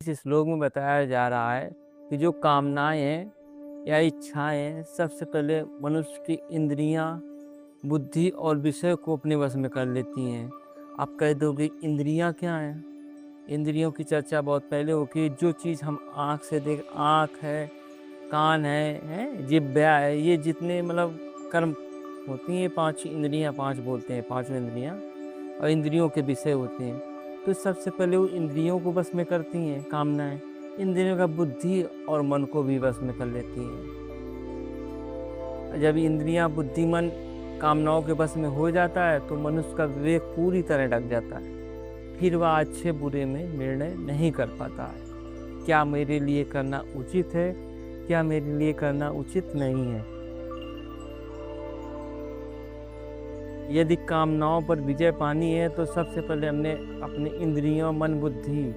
इस श्लोक में बताया जा रहा है कि जो कामनाएं हैं या इच्छाएं हैं, सबसे पहले मनुष्य की इंद्रियां, बुद्धि और विषय को अपने वश में कर लेती हैं। आप कह दोगे इंद्रियां क्या हैं? इंद्रियों की चर्चा बहुत पहले हो कि जो चीज़ हम आँख से आँख है, कान है, जिह्वा है, ये जितने मतलब कर्म होती हैं, 5 इंद्रियां, 5 बोलते हैं, 5 इंद्रियां और इंद्रियों के विषय होते हैं। तो सबसे पहले वो इंद्रियों को वश में करती हैं कामनाएं। इंद्रियों का बुद्धि और मन को भी वश में कर लेती हैं। जब इंद्रियां, बुद्धि, मन कामनाओं के वश में हो जाता है तो मनुष्य का विवेक पूरी तरह ढक जाता है। फिर वह अच्छे बुरे में निर्णय नहीं कर पाता है। क्या मेरे लिए करना उचित है, क्या मेरे लिए करना उचित नहीं है। यदि कामनाओं पर विजय पानी है तो सबसे पहले हमने अपने इंद्रियों, मन, बुद्धि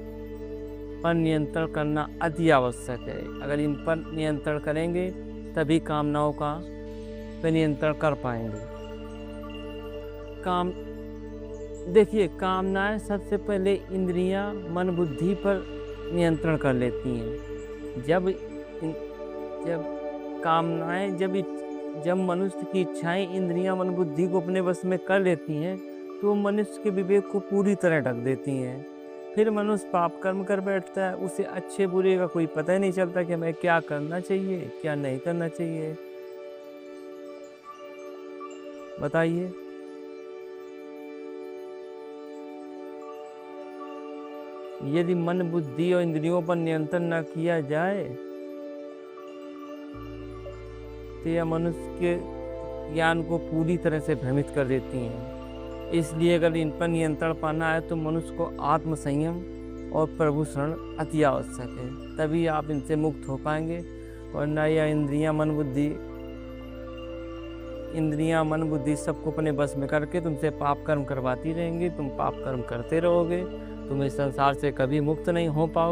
पर नियंत्रण करना अति आवश्यक है। अगर इन पर नियंत्रण करेंगे तभी कामनाओं का पे नियंत्रण कर पाएंगे। देखिए, कामनाएं सबसे पहले इंद्रियां, मन, बुद्धि पर नियंत्रण कर लेती हैं। जब मनुष्य की इच्छाएं इंद्रियां, मन, बुद्धि को अपने वश में कर लेती हैं तो मनुष्य के विवेक को पूरी तरह ढक देती हैं। फिर मनुष्य पाप कर्म कर बैठता है। उसे अच्छे बुरे का कोई पता ही नहीं चलता कि हमें क्या करना चाहिए, क्या नहीं करना चाहिए। बताइए। यदि मन, बुद्धि और इंद्रियों पर नियंत्रण न किया जाए तो यह मनुष्य के ज्ञान को पूरी तरह से भ्रमित कर देती हैं। इसलिए अगर इन पर नियंत्रण पाना है तो मनुष्य को आत्म संयम और प्रभु शरण अति आवश्यक है। तभी आप इनसे मुक्त हो पाएंगे। वरना यह इंद्रियां, मन, बुद्धि सबको अपने बस में करके तुमसे पाप कर्म करवाती रहेंगी। तुम पाप कर्म करते रहोगे, तुम इस संसार से कभी मुक्त नहीं हो पाओगे।